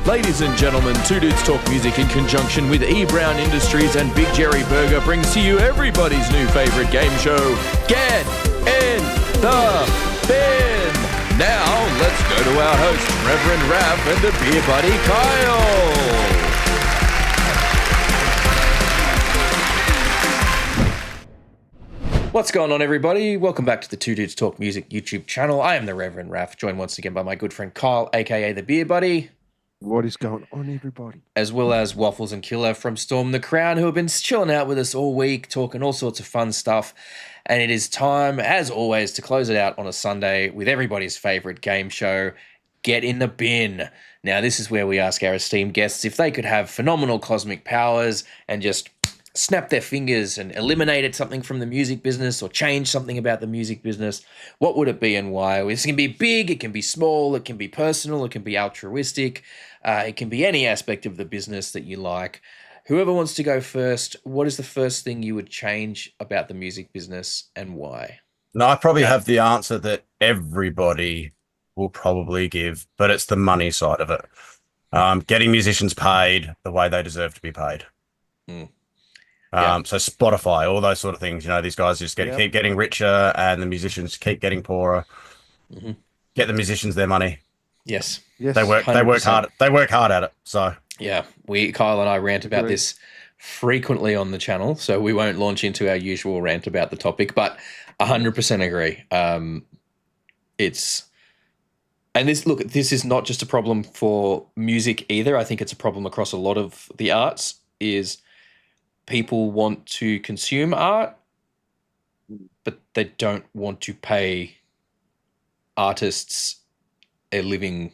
Ladies and gentlemen, Two Dudes Talk Music in conjunction with E. Brown Industries and Big Jerry Burger brings to you everybody's new favourite game show, Get in the Bin. Now, let's go to our host, Reverend Raph and the beer buddy, Kyle. What's going on, everybody? Welcome back to the Two Dudes Talk Music YouTube channel. I am the Reverend Raph, joined once again by my good friend Kyle, aka the beer buddy. What is going on, everybody? As well as Waffles and Killer from Storm the Crown, who have been chilling out with us all week, talking all sorts of fun stuff. And it is time, as always, to close it out on a Sunday with everybody's favourite game show, Get in the Bin. Now, this is where we ask our esteemed guests if they could have phenomenal cosmic powers and just snap their fingers and eliminated something from the music business or change something about the music business, what would it be and why? It can be big, it can be small, it can be personal, it can be altruistic, it can be any aspect of the business that you like. Whoever wants to go first, what is the first thing you would change about the music business and why? No, I probably have the answer that everybody will probably give, but it's the money side of it. Getting musicians paid the way they deserve to be paid. So Spotify, all those sort of things, these guys just keep getting richer and the musicians keep getting poorer. Mm-hmm. Get the musicians their money. Yes. They work hard. They work hard at it. So yeah, Kyle and I rant about this frequently on the channel, so we won't launch into our usual rant about the topic, but 100% agree. This is not just a problem for music either. I think it's a problem across a lot of the arts. Is people want to consume art, but they don't want to pay artists a living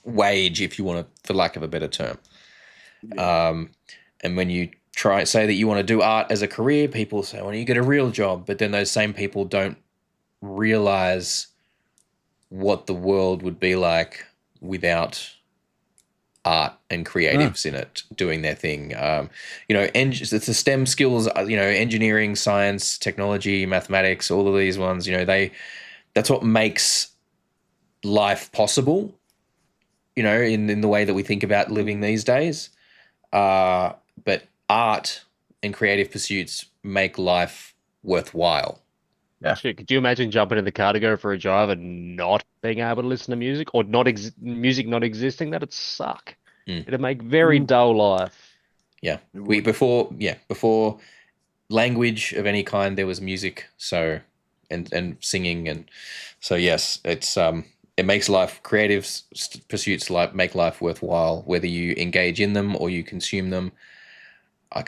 wage, if you want to, for lack of a better term. And when you say that you want to do art as a career, people say, well, you get a real job. But then those same people don't realize what the world would be like without art and creatives in it doing their thing. It's the STEM skills, engineering, science, technology, mathematics, all of these ones, that's what makes life possible, in the way that we think about living these days. But art and creative pursuits make life worthwhile. Yeah. Shit, could you imagine jumping in the car to go for a drive and not being able to listen to music or music not existing? That'd suck. It'd make very dull life. Yeah. Before language of any kind, there was music. So, and singing. And so, yes, it makes life, creative pursuits make life worthwhile, whether you engage in them or you consume them. I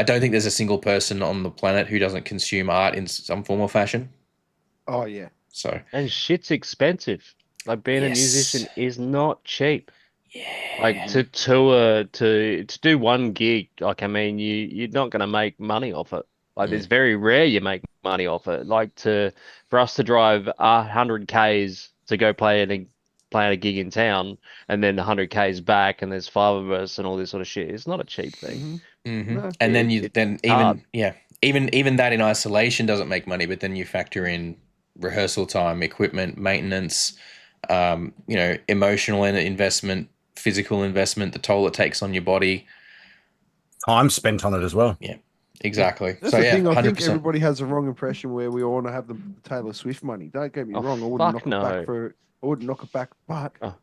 don't think there's a single person on the planet who doesn't consume art in some form or fashion. Oh, yeah. And shit's expensive. Like being a musician is not cheap. Yeah. Like to tour, to do one gig, you're not going to make money off it. Like it's very rare you make money off it. Like for us to drive 100 Ks to go play at a gig in town and then 100 Ks back and there's 5 of us and all this sort of shit. It's not a cheap thing. Mm-hmm. No, and even that in isolation doesn't make money, but then you factor in rehearsal time, equipment, maintenance, emotional investment, physical investment, the toll it takes on your body. Time spent on it as well. Yeah. Exactly. That's the thing. I think everybody has a wrong impression where we all want to have the Taylor Swift money. Don't get me wrong. I wouldn't knock it back, but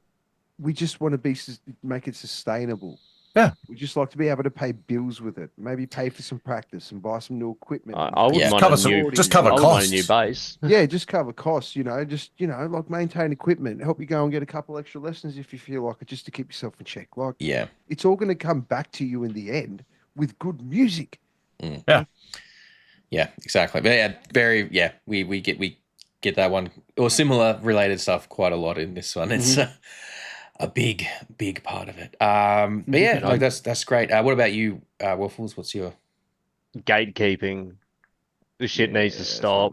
we just want to make it sustainable. Yeah. We just like to be able to pay bills with it. Maybe pay for some practice and buy some new equipment. I wouldn't mind cover costs. A new bass. Yeah, just cover costs. Like maintain equipment, help you go and get a couple extra lessons if you feel like it, just to keep yourself in check. Like, it's all going to come back to you in the end with good music. Yeah, exactly. But we get that one or similar related stuff quite a lot in this one. It's a big part of it. But that's great. What about you, Waffles? What's your gatekeeping? The shit needs to stop.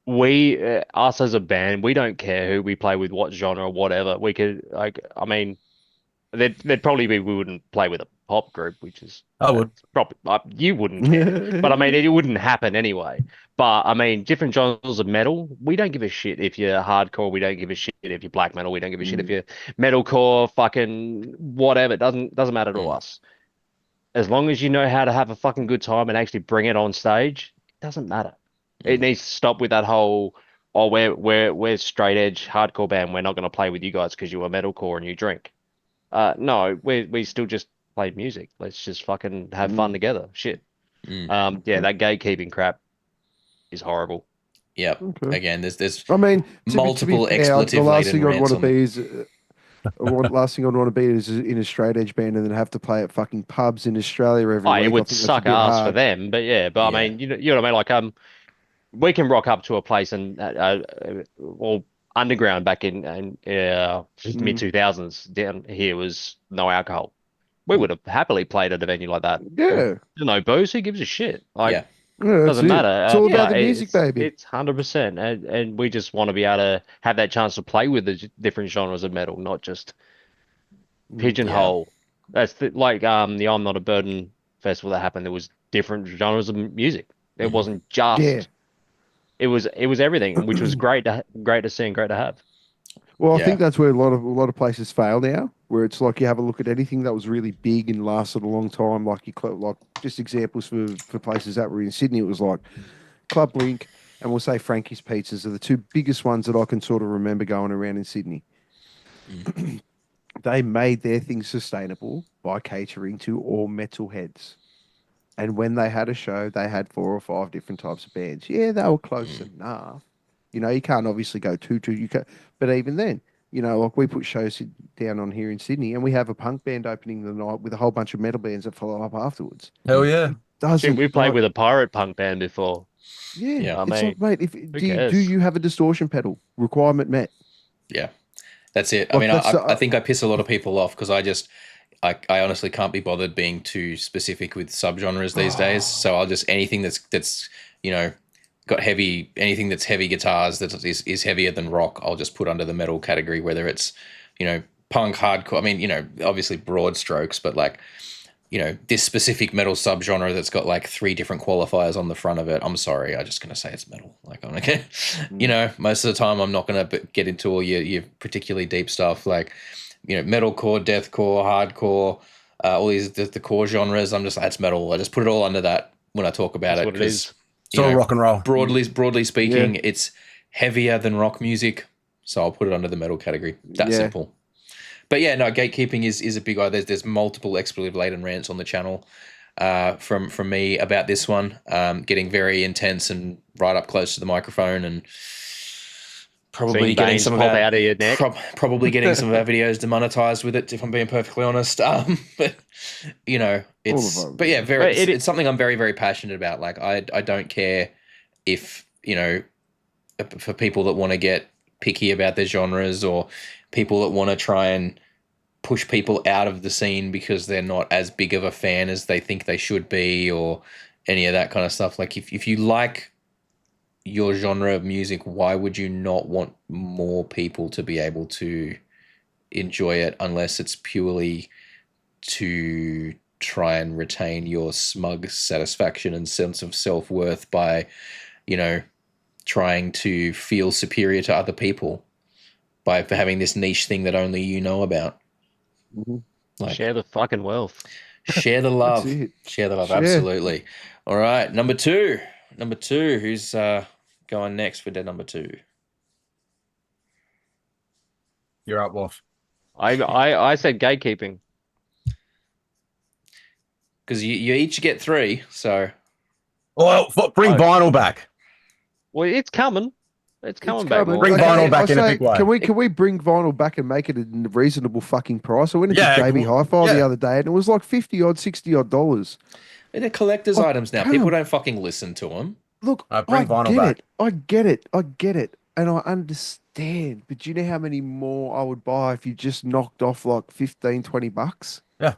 We us as a band, we don't care who we play with, what genre, whatever. We could There'd probably be we wouldn't play with a pop group, which is I would. probably you wouldn't care, but I mean it wouldn't happen anyway. But I mean, different genres of metal, we don't give a shit if you're hardcore. We don't give a shit if you're black metal. We don't give a shit if you're metalcore, fucking whatever. It doesn't matter to us. As long as you know how to have a fucking good time and actually bring it on stage, it doesn't matter. It needs to stop with that whole, oh, we're straight edge hardcore band. We're not going to play with you guys because you are metalcore and you drink. No, we still just play music. Let's just fucking have fun together. Shit. Yeah, that gatekeeping crap is horrible. Yep. Okay. Again, there's I mean, multiple fair, the expletive last laden thing I'd rants want to on. be is last thing I'd want to be is in a straight edge band and then have to play at fucking pubs in Australia every week. It I would think that's a suck bit ass for hard. them, but yeah. But I mean, you know what I mean. Like we can rock up to a place and well, underground back in mid 2000s down here was no alcohol. We would have happily played at a venue like that. Yeah. No booze, who gives a shit? Like, Yeah. Yeah, that's doesn't it. matter. It's all about but the music, baby. It's 100%, and we just want to be able to have that chance to play with the different genres of metal, not just pigeonhole. That's like the I'm Not a Burden festival that happened. There was different genres of music. It wasn't just. Yeah. It was everything, which was great to see and great to have. Well, I think that's where a lot of places fail now, where it's like you have a look at anything that was really big and lasted a long time, like just examples for places that were in Sydney. It was like Club Link, and we'll say Frankie's Pizzas are the two biggest ones that I can sort of remember going around in Sydney. They made their thing sustainable by catering to all metalheads. And when they had a show, they had 4 or 5 different types of bands. Yeah, they were close enough. You know, you can't obviously go too, you can, but even then, you know, like we put shows down on here in Sydney, and we have a punk band opening the night with a whole bunch of metal bands that follow up afterwards. Hell yeah! Shit, we played with a pirate punk band before. Yeah, I it's mean, like, mate, do you have a distortion pedal? Requirement met. Yeah, that's it. I mean, I think I piss a lot of people off because I honestly can't be bothered being too specific with subgenres these days. So I'll just anything that's you know got anything that's heavy guitars that is heavier than rock, I'll just put under the metal category. Whether it's punk, hardcore. I mean, obviously broad strokes, but like this specific metal subgenre that's got like 3 different qualifiers on the front of it. I'm sorry, I'm just gonna say it's metal. Like I'm okay. Most of the time I'm not gonna get into all your particularly deep stuff like. Metalcore, deathcore, hardcore, all these the core genres. I'm just that's metal. I just put it all under that when I talk about it because it's all rock and roll. Broadly speaking, it's heavier than rock music, so I'll put it under the metal category. That's simple. But yeah, no, gatekeeping is a big eye. There's multiple expletive laden rants on the channel from me about this one, getting very intense and right up close to the microphone and. Probably getting some of our out of your neck. Probably getting some of our videos demonetized with it, if I'm being perfectly honest. But it's something I'm very, very passionate about. Like I don't care if for people that want to get picky about their genres or people that want to try and push people out of the scene because they're not as big of a fan as they think they should be or any of that kind of stuff. Like if you like your genre of music, why would you not want more people to be able to enjoy it unless it's purely to try and retain your smug satisfaction and sense of self-worth by, trying to feel superior to other people by having this niche thing that only you know about. Like, share the fucking wealth. Share the love. Share the love, absolutely. All right, number two, who's going next for dead number 2? You're up, Wolf. I said gatekeeping. Because you each get 3, so. Well, bring vinyl back. Well, it's coming. It's coming back. Bring vinyl back in a big way. Can we bring vinyl back and make it a reasonable fucking price? I went into JB Hi-Fi the other day and it was like $50 odd, $60 odd dollars. They're collector's items now. People don't fucking listen to them. Look, I get it, and I understand. But do you know how many more I would buy if you just knocked off like $15-20? Yeah.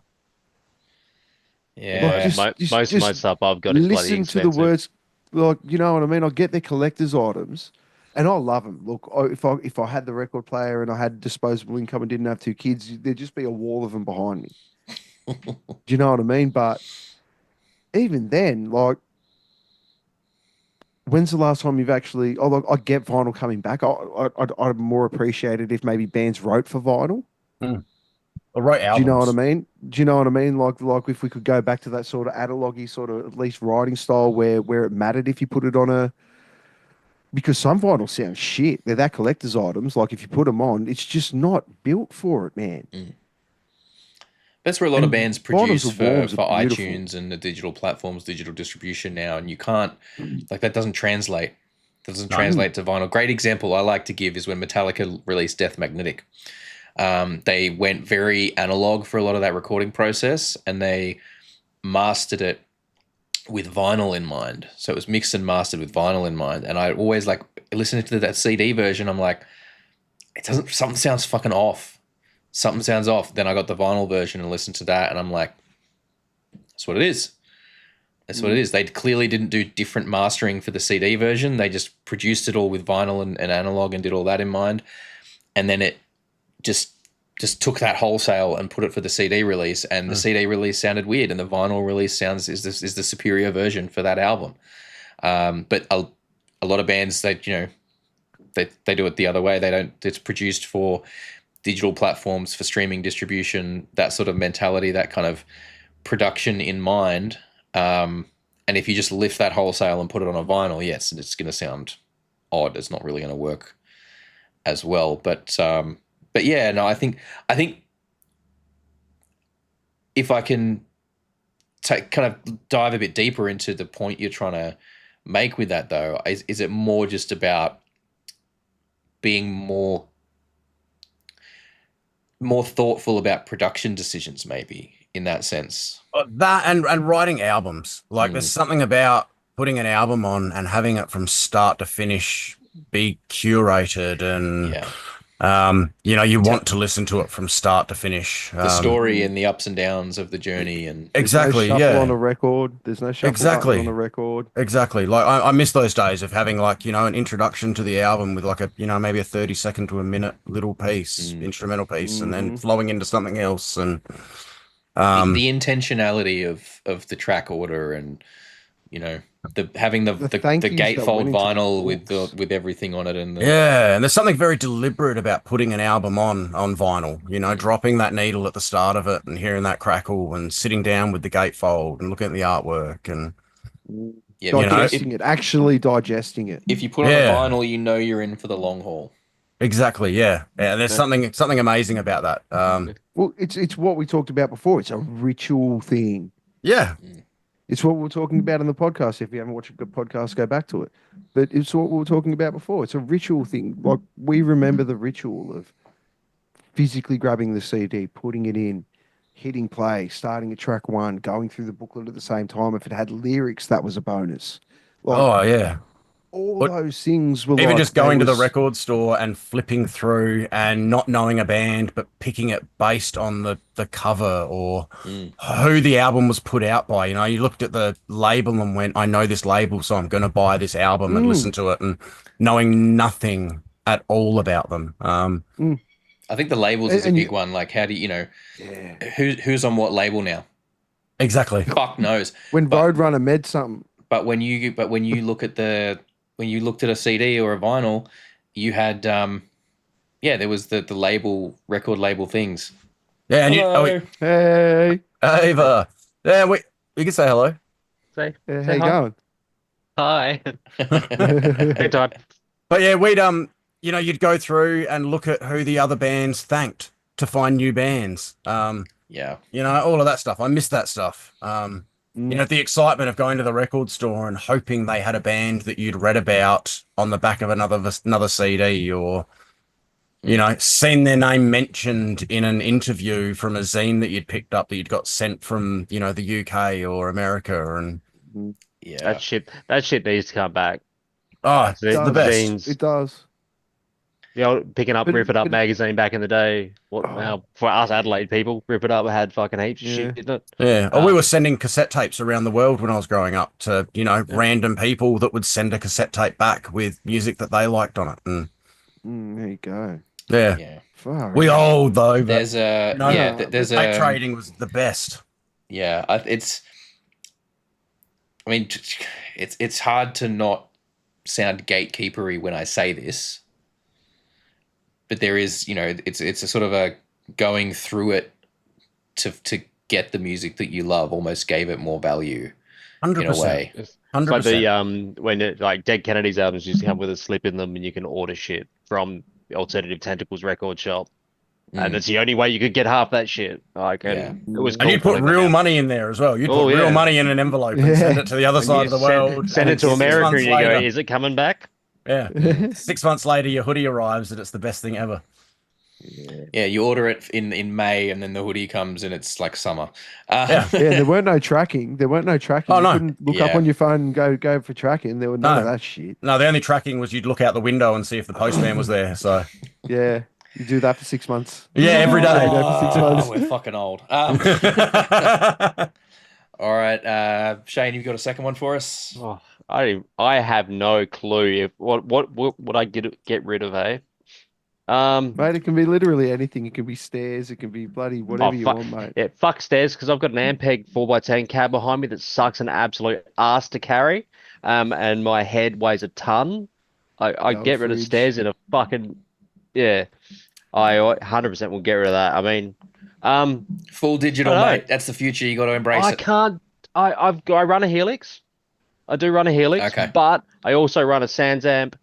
Yeah. Most of my stuff I've got is bloody expensive. Listen to the words, like, you know what I mean? I get they're collector's items, And I love them. Look, if I had the record player and I had disposable income and didn't have two kids, there'd just be a wall of them behind me. Do you know what I mean? But even then, like, when's the last time you've actually? Oh, look, I get vinyl coming back. I'd more appreciate it if maybe bands wrote for vinyl. Or write Do you know what I albums. mean? Do you know what I mean? Like if we could go back to that sort of analogy, sort of at least writing style where it mattered if you put it on a, because some vinyl sound shit. They're that collector's items. Like if you put them on, it's just not built for it, man. That's where a lot of And bands vinyls produce and warms are for beautiful. iTunes and the digital platforms, digital distribution now, and you can't, like, that doesn't translate. Doesn't No. translate to vinyl. Great example I like to give is when Metallica released Death Magnetic. They went very analog for a lot of that recording process, and they mastered it with vinyl in mind. So it was mixed and mastered with vinyl in mind. And I always like listening to that CD version. I'm like, it doesn't. Something sounds fucking off. Something sounds off. Then I got the vinyl version and listened to that, and I'm like, that's what it is. That's what it is. They clearly didn't do different mastering for the CD version. They just produced it all with vinyl and analog and did all that in mind. And then it just took that wholesale and put it for the CD release. And the CD release sounded weird, and the vinyl release is the superior version for that album. But a lot of bands, they do it the other way. They don't. It's produced for digital platforms, for streaming distribution, that sort of mentality, that kind of production in mind. And if you just lift that wholesale and put it on a vinyl, yes, it's going to sound odd. It's not really going to work as well. But yeah, no, I think if I can kind of dive a bit deeper into the point you're trying to make with that, though, is it more just about being more thoughtful about production decisions, maybe, in that sense? That and writing albums. Like there's something about putting an album on and having it from start to finish be curated and you want to listen to it from start to finish. The story and the ups and downs of the journey, and There's no Exactly, shuffle on yeah. a record. There's no shuffle button Exactly. on a record. Exactly. Like I miss those days of having like, an introduction to the album with like a, maybe a 30-second to a minute little piece, instrumental piece, and then flowing into something else. And the intentionality of the track order, and having the thank yous that gatefold went into the vinyl books. with everything on it, and yeah, and there's something very deliberate about putting an album on vinyl, dropping that needle at the start of it and hearing that crackle and sitting down with the gatefold and looking at the artwork and yeah, digesting it, actually digesting it. if you put on a vinyl, you're in for the long haul. Exactly, yeah. Yeah, there's something amazing about that. Well, it's what we talked about before. It's a ritual thing. Yeah. It's what we were talking about in the podcast. If you haven't watched a good podcast, go back to it. But it's what we were talking about before. It's a ritual thing. Like we remember the ritual of physically grabbing the CD, putting it in, hitting play, starting at track one, going through the booklet at the same time. If it had lyrics, that was a bonus. Like Oh, yeah. all But those things were even like just going to the record store and flipping through and not knowing a band, but picking it based on the cover or who the album was put out by. You looked at the label and went, I know this label, so I'm going to buy this album and listen to it, and knowing nothing at all about them. I think the labels is a big one. Like, how do who's on what label now? Exactly. Fuck knows. When Roadrunner made something. But when you look at when you looked at a CD or a vinyl, you had there was the record label things. Yeah, and hello. Hey, Ava. Yeah, we can say hello. Say how you hi. going? Hi. Hey, Todd. But yeah, we'd you'd go through and look at who the other bands thanked to find new bands. Yeah. All of that stuff. I miss that stuff. The excitement of going to the record store and hoping they had a band that you'd read about on the back of another CD, or seen their name mentioned in an interview from a zine that you'd picked up that you'd got sent from the UK or America, and that shit needs to come back. it's the best. It does. You know, picking up But- Rip It Up but- magazine back in the day. Oh, For us Adelaide people, Rip It Up had fucking heaps of Yeah. shit, didn't it? Yeah. Or we were sending cassette tapes around the world when I was growing up to, random people that would send a cassette tape back with music that they liked on it. And there you go. yeah, Yeah. Far we out. old though, but There's a No, yeah. no, There's tape a trading was the best. yeah. It's. I mean, it's hard to not sound gatekeepery when I say this, but there is, it's a sort of a going through it to get the music that you love almost gave it more value in a 100%. way. It's like 100%. the when like Dead Kennedy's albums used to come with a slip in them, and you can order shit from the Alternative Tentacles record shop, and it's the only way you could get half that shit. Like, and it was And cool you'd put when it got real out. money in there as well. You'd Oh, put real yeah. money in an envelope and send it to the other And side you of the world. send and it to it's 6 America, months and you go, later. "Is it coming back?" Yeah. 6 months later, your hoodie arrives and it's the best thing ever. Yeah, you order it in May, and then the hoodie comes, and it's like summer. Yeah. Yeah, and there weren't no tracking. Oh, You no. couldn't look up Yeah. on your phone and go for tracking. There was none of No. that shit. No, the only tracking was you'd look out the window and see if the postman was there. So Yeah, you do that for 6 months. yeah, every day. Every day for 6 months. We're fucking old. All right, Shane, you've got a second one for us? Oh, I have no clue if what would I get rid of, eh? Mate, it can be literally anything. It can be stairs. It can be bloody whatever you fuck, want, mate. yeah, fuck stairs, because I've got an Ampeg 4x10 cab behind me that sucks an absolute ass to carry, and my head weighs a ton. I The old get rid of fridge. stairs in a fucking yeah. I 100% will get rid of that. I mean, Full digital, I know. mate. That's the future. You got to embrace I it. can't. I run a Helix. I do run a Helix, Okay. but I also run a Sans amp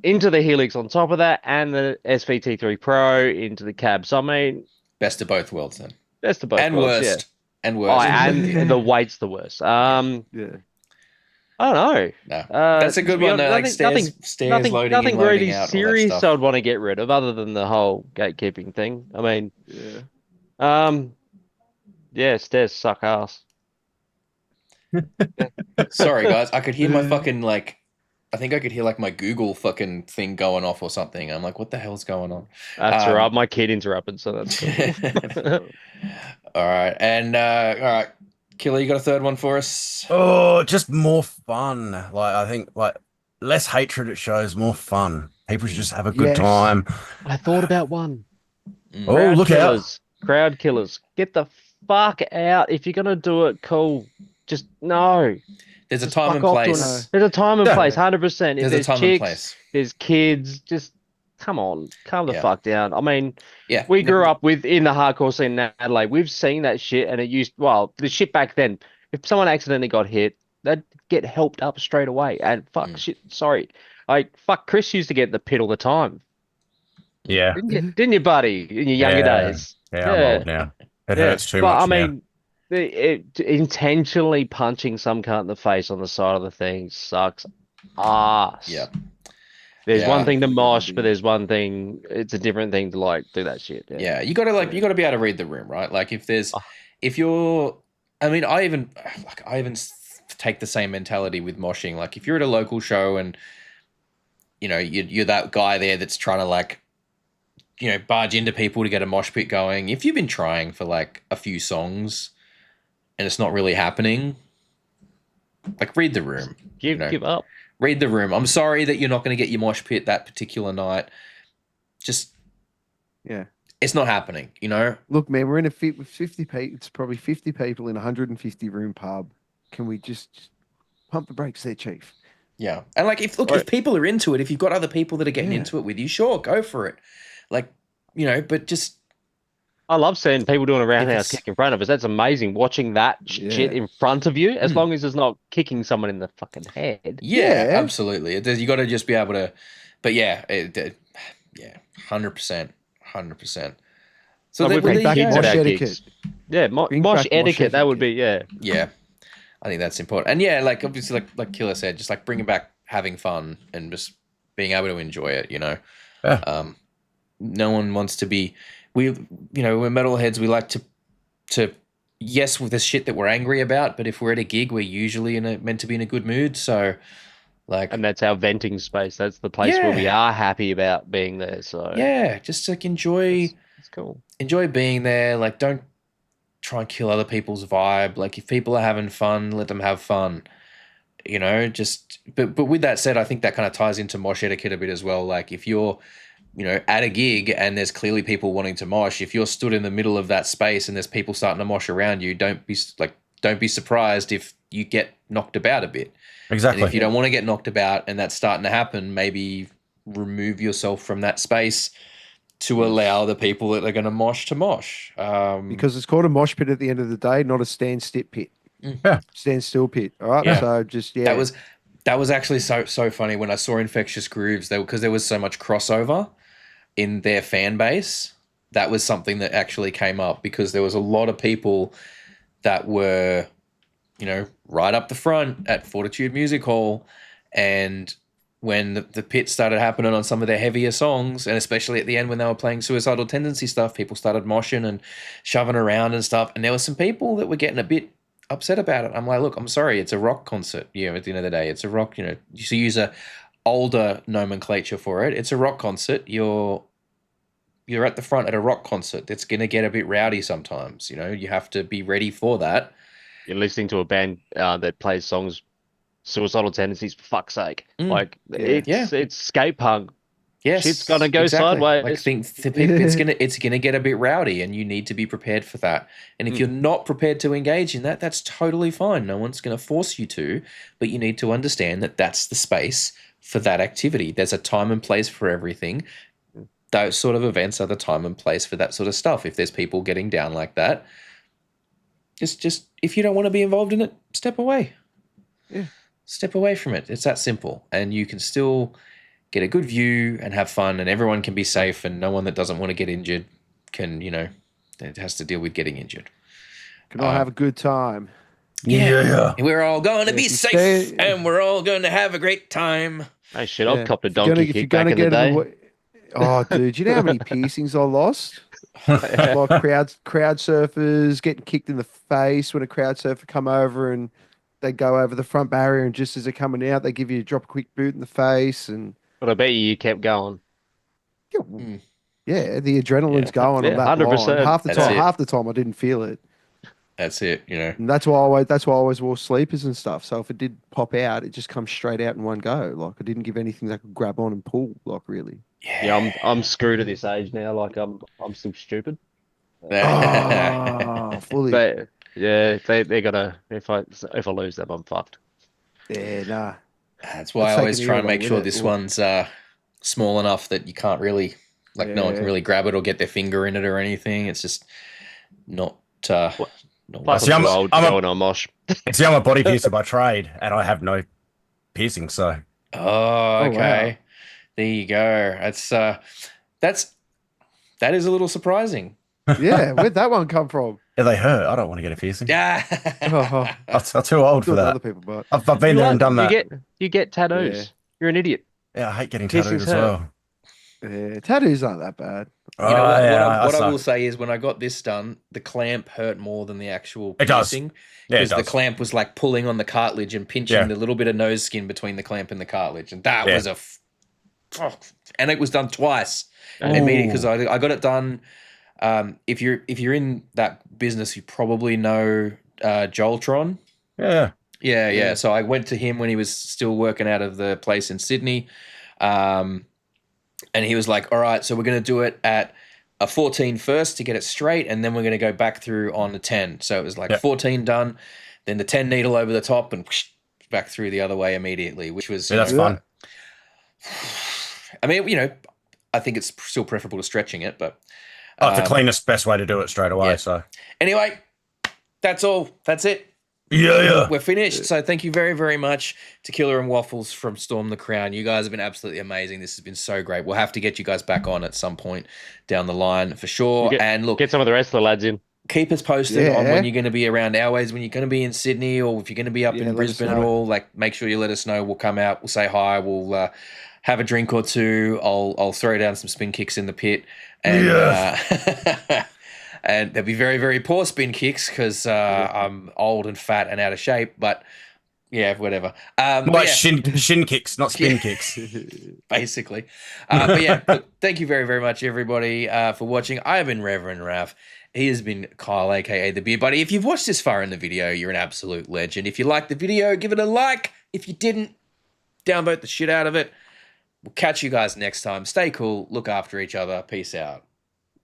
into the Helix on top of that, and the SVT3 Pro into the cab. So I mean, Best of both worlds, then. best of both And worlds, yeah. worst. And Oh, worst. and the weight's the worst. Yeah. I don't know. No. That's a to good be one. honest, Like stairs loading in, nothing loading really out, all that serious stuff. I'd want to get rid of, other than the whole gatekeeping thing. I mean, Yeah. yeah, stairs suck ass. Sorry, guys. I could hear my fucking I think I could hear my Google fucking thing going off or something. I'm like, what the hell's going on? That's all right. My kid interrupted, so that's cool. All right, and all right, Killer, you got a third one for us? Oh, just more fun. I think less hatred at shows, more fun. People should just have a good Yes. time. I thought about one. Oh, Crowd look out. killers. Crowd killers. Get the fuck out. If you're gonna do it, cool. Just no. There's a Just time fuck and off to place. There's a time and Yeah. place, 100%. If There's a there's time and chicks, place. there's kids, just come on, calm the Yeah. fuck down. I mean, Yeah, we grew up in the hardcore scene in Adelaide. We've seen that shit, and the shit back then. If someone accidentally got hit, they'd get helped up straight away. And fuck shit, sorry. Fuck, Chris used to get in the pit all the time. Yeah. Didn't you, buddy, in your younger Yeah. days? Yeah, I'm old now. It hurts too but much I now. mean, intentionally punching some cunt in the face on the side of the thing sucks ass. Yeah. There's Yeah. one thing to mosh, but there's one thing. It's a different thing to do that shit. Yeah, you got to be able to read the room, right? Like if you're, I mean, I even take the same mentality with moshing. Like if you're at a local show and you're that guy there that's trying to barge into people to get a mosh pit going. If you've been trying for a few songs and it's not really happening, read the room. Give up. Read the room. I'm sorry that you're not going to get your mosh pit that particular night. Just it's not happening. Look, man, we're in a fit with 50 people. It's probably 50 people in a 150 room pub. Can we just pump the brakes there, Chief? Yeah, and if people are into it, if you've got other people that are getting into it with you, sure, go for it. But just I love seeing people doing a roundhouse it's- kick in front of us. That's amazing. Watching that shit in front of you, as long as it's not kicking someone in the fucking head. yeah, Yeah. absolutely. You got to just be able to. But yeah, 100%, 100%. So Like, we there bring you back go. mosh mosh etiquette. etiquette. Yeah, Bring mosh back mosh etiquette. That would etiquette. be yeah. Yeah, I think that's important. And yeah, obviously, like Killer said, just bringing back having fun and just being able to enjoy it. Yeah. No one wants to be. We're metalheads. We like to yes, with the shit that we're angry about. But if we're at a gig, we're usually meant to be in a good mood. So Like, And that's our venting space. That's the place where we yeah, are happy about being there. So yeah, just like it's cool. enjoy being there. Like, don't try and kill other people's vibe. Like, if people are having fun, let them have fun. Just but with that said, I think that kind of ties into mosh etiquette a bit as well. Like, if you're at a gig and there's clearly people wanting to mosh, if you're stood in the middle of that space and there's people starting to mosh around you, don't be surprised if you get knocked about a bit. And if Exactly. you don't want to get knocked about and that's starting to happen, maybe remove yourself from that space to allow the people that are going to mosh to mosh. Because it's called a mosh pit at the end of the day, not a stand-still pit. Yeah. Stand-still pit. All right. Yeah. So just that was actually so funny when I saw Infectious Grooves, because there was so much crossover in their fan base. That was something that actually came up because there was a lot of people that were, right up the front at Fortitude Music Hall. And when the pit started happening on some of their heavier songs, and especially at the end when they were playing Suicidal Tendency stuff, people started moshing and shoving around and stuff. And there were some people that were getting a bit upset about it. I'm like, look, I'm sorry, it's a rock concert. At the end of the day, it's a rock, you use a older nomenclature for it. It's a rock concert. You're at the front at a rock concert. It's going to get a bit rowdy sometimes. You have to be ready for that. You're listening to a band that plays songs, Suicidal Tendencies, for fuck's sake. Like Yeah. it's skate punk. Yes, Shit's gonna go exactly. sideways. Like, it's gonna get a bit rowdy, and you need to be prepared for that. And if you're not prepared to engage in that, that's totally fine. No one's going to force you to, but you need to understand that that's the space for that activity. There's a time and place for everything. Those sort of events are the time and place for that sort of stuff. If there's people getting down like that, just if you don't want to be involved in it, step away. Yeah. Step away from it. It's that simple, and you can still get a good view and have fun, and everyone can be safe, and no one that doesn't want to get injured can, it has to deal with getting injured. Can I have a good time? Yeah. We're all going to be if you safe, stay- and we're all going to have a great time. Hey shit, Yeah. I've copped a If you're gonna- donkey if you're kick back gonna in the get in day. way- Oh, dude, do you know how many piercings I lost? Like crowd surfers getting kicked in the face when a crowd surfer come over and they go over the front barrier, and just as they're coming out, they give you a quick boot in the face, and But I bet you kept going. yeah, the adrenaline's going on Yeah, that line. 100%. That's it. Half the time I didn't feel it. That's it, And that's why I always wore sleepers and stuff. So if it did pop out, it just comes straight out in one go. Like, I didn't give anything that could grab on and pull, like, really. Yeah, I'm screwed at this age now. Like I'm still stupid. Oh, fully. But yeah, they're gonna if I lose them, I'm fucked. Yeah, nah. That's why I Let's take always an try ear and make along sure with it. this Ooh. one's small enough that you can't really, like, no one can Yeah. really grab it or get their finger in it or anything. It's just not not Plus, See, I'm I'm too a- old to I'm a- go in a mosh. See, I'm a body piercer by trade, and I have no piercing, so Oh, Oh, okay. wow. There you go. That is a little surprising. Yeah, where'd that one come from? yeah, they hurt. I don't want to get a piercing. Yeah. Oh, I'm too old for good that. other people, but I've been there and done that. You get tattoos. Yeah. You're an idiot. Yeah, I hate getting tattooed Piercings as hurt. well. yeah, tattoos aren't that bad. You know what? Yeah, What I suck. will say is when I got this done, the clamp hurt more than the actual It does. piercing. Yeah, it Because the does. clamp was like pulling on the cartilage and pinching Yeah. the little bit of nose skin between the clamp and the cartilage, and that Yeah. was and it was done twice Ooh. immediately because I got it done. If you're in that business, you probably know Joeltron. Yeah. Yeah. So I went to him when he was still working out of the place in Sydney. And he was like, all right, so we're going to do it at a 14 first to get it straight, and then we're going to go back through on the 10. So it was like 14 done, then the 10 needle over the top, and whoosh, back through the other way immediately, which was... Yeah, that's fun. I mean, I think it's still preferable to stretching it, but... Oh, it's the cleanest, best way to do it straight away, yeah. so... Anyway, that's all. That's it. Yeah. We're finished. So thank you very, very much to Killer and Waffles from Storm the Crown. You guys have been absolutely amazing. This has been so great. We'll have to get you guys back on at some point down the line for sure. And look, Get some of the rest of the lads in. keep us posted on Yeah. when you're going to be around our ways, when you're going to be in Sydney, or if you're going to be up Yeah, in let us Brisbane at know. all. Like, make sure you let us know. We'll come out. We'll say hi. We'll have a drink or two. I'll throw down some spin kicks in the pit, and and they'll be very, very poor spin kicks because I'm old and fat and out of shape. But Yeah, whatever. More But like yeah, shin kicks, not spin kicks. basically. But yeah, look, thank you very, very much, everybody, for watching. I have been Reverend Raph. He has been Kyle, aka the Beer Buddy. If you've watched this far in the video, you're an absolute legend. If you liked the video, give it a like. If you didn't, downvote the shit out of it. We'll catch you guys next time. Stay cool. Look after each other. Peace out.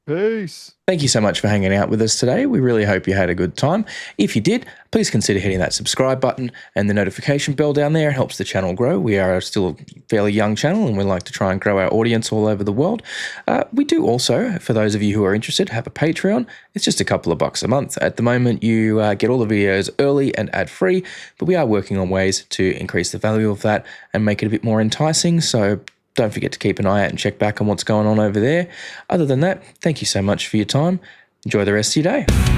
Peace. Thank you so much for hanging out with us today. We really hope you had a good time. If you did, please consider hitting that subscribe button and the notification bell down there. It helps the channel grow. We are still a fairly young channel and we like to try and grow our audience all over the world. We do also, for those of you who are interested, have a Patreon. It's just a couple of bucks a month. At the moment, you get all the videos early and ad-free, but we are working on ways to increase the value of that and make it a bit more enticing. So don't forget to keep an eye out and check back on what's going on over there. Other than that, thank you so much for your time. Enjoy the rest of your day.